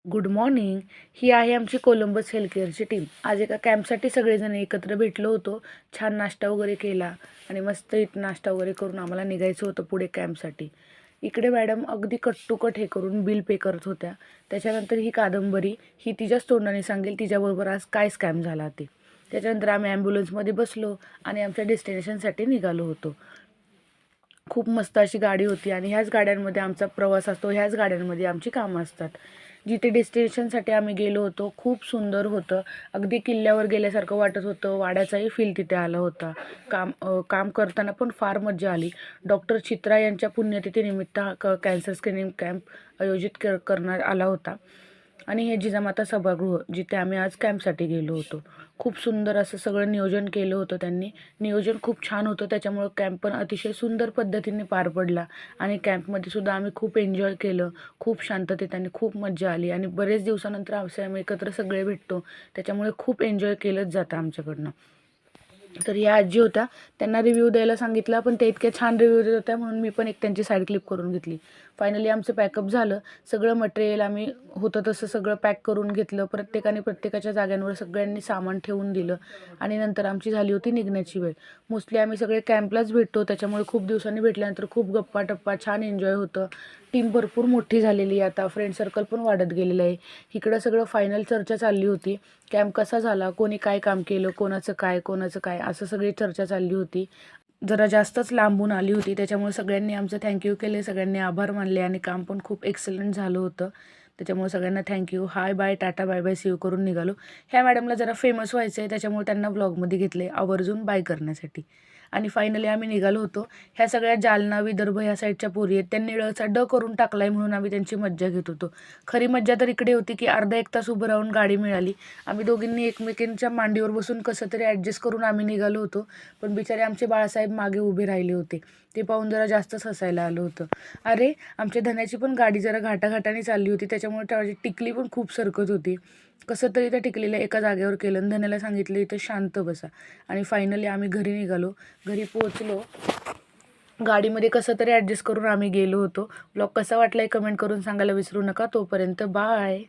Good morning. ही आहे आमची Columbus health केअरची team. आज एका कॅम्पसाठी सगळेजण एकत्र भेटलो होतो. छान नाश्ता वगैरे केला आणि मस्त इथं नाश्ता वगैरे करून आम्हाला निघायचं होतं पुढे कॅम्पसाठी. इकडे मॅडम अगदी कट टू कट हे करून बिल पे करत होत्या. त्याच्यानंतर ही कादंबरी ही तिच्याच तोंडाने सांगेल तिच्याबरोबर आज काय स्कॅम झाला ते. त्याच्यानंतर आम्ही ॲम्ब्युलन्समध्ये बसलो आणि आमच्या डेस्टिनेशनसाठी निघालो होतो. खूप मस्त अशी गाडी होती आणि ह्याच गाड्यांमध्ये आमचा प्रवास असतो, ह्याच गाड्यांमध्ये आमची कामं असतात. जिथे डेस्टिनेशनसाठी आम्ही गेलो होतो खूप सुंदर होतं. अगदी किल्ल्यावर गेल्यासारखं वाटत होतं. वाड्याचाही फील तिथे आला होता. काम करताना पण फार मज्जा आली. डॉक्टर चित्रा यांच्या पुण्यतिथीनिमित्त हा कॅन्सर स्क्रीनिंग कॅम्प आयोजित करण्यात आला होता. आणि हे जिजामाता सभागृह जिथे आम्ही आज कॅम्पसाठी गेलो होतो. खूप सुंदर असं सगळं नियोजन केलं होतं त्यांनी. नियोजन खूप छान होतं, त्याच्यामुळं कॅम्प पण अतिशय सुंदर पद्धतीने पार पडला आणि कॅम्पमध्ये सुद्धा आम्ही खूप एन्जॉय केलं. खूप शांततेत आणि खूप मज्जा आली आणि बरेच दिवसानंतर आम्ही एकत्र सगळे भेटतो, त्याच्यामुळे खूप एन्जॉय केलंच जातं आमच्याकडनं. तर या आजी होत्या, त्यांना रिव्ह्यू द्यायला सांगितला, पण ते इतक्या छान रिव्ह्यू देत होत्या म्हणून मी पण एक त्यांची साईड क्लिप करून घेतली. फायनली आमचं पॅकअप झालं. सगळं मटेरियल आम्ही होतं तसं सगळं पॅक करून घेतलं. प्रत्येकाने प्रत्येकाच्या जाग्यांवर सगळ्यांनी सामान ठेवून दिलं आणि नंतर आमची झाली होती निघण्याची वेळ. मोस्टली आम्ही सगळे कॅम्पलाच भेटतो, त्याच्यामुळे खूप दिवसांनी भेटल्यानंतर खूप गप्पा-टप्पा, छान एन्जॉय होतं. टीम भरपूर मोठी झालेली आहे आता, फ्रेंड सर्कल पण वाढत गेलेलं आहे. इकडं सगळं फायनल चर्चा चालली होती. कॅम्प कसा झाला, कोणी काय काम केलं, कोणाचं काय असं सगळी चर्चा चालली होती. जरा जास्तच लांबून आली होती, त्याच्यामुळे सगळ्यांनी आमचं थँक्यू केले, सगळ्यांनी आभार मानले आणि काम पण खूप एक्सलंट झालं होतं. त्याच्यामुळे सगळ्यांना thank you, hi bye, tata bye bye, see you करून निघालो. ह्या मॅडमला जरा फेमस व्हायचं आहे, त्याच्यामुळे त्यांना ब्लॉगमध्ये घेतले आवर्जून बाय करण्यासाठी. आणि फायनली आम्ही निघालो होतो. ह्या सगळ्या जालना, विदर्भ ह्या साईडच्या पोरी आहेत. त्यांनी ळचा ड करून टाकलाय म्हणून आम्ही त्यांची मज्जा घेत होतो. खरी मज्जा तर इकडे होती की अर्धा एक तास उभं राहून गाडी मिळाली. आम्ही दोघींनी एकमेकींच्या मांडीवर बसून कसं तरी ॲडजस्ट करून आम्ही निघालो होतो. पण बिचारे आमचे बाळासाहेब मागे उभे राहिले होते. ते पाहून जरा जास्तच हसायला आलं होतं. अरे, आमच्या धन्याची पण गाडी जरा घाटाघाटाने चालली होती, त्याच्यामुळे त्याची टिकली पण खूप सरकत होती. कसं तरी त्या टिकलीला एका जागेवर केलं आणि धन्याला सांगितलं इथं शांत बसा. आणि फायनली आम्ही घरी निघालो. घरी पोहोचलो. गाडीमध्ये कसं तरी ॲडजस्ट करून आम्ही गेलो होतो. ब्लॉग कसा वाटला कमेंट करून सांगायला विसरू नका. तोपर्यंत बाय.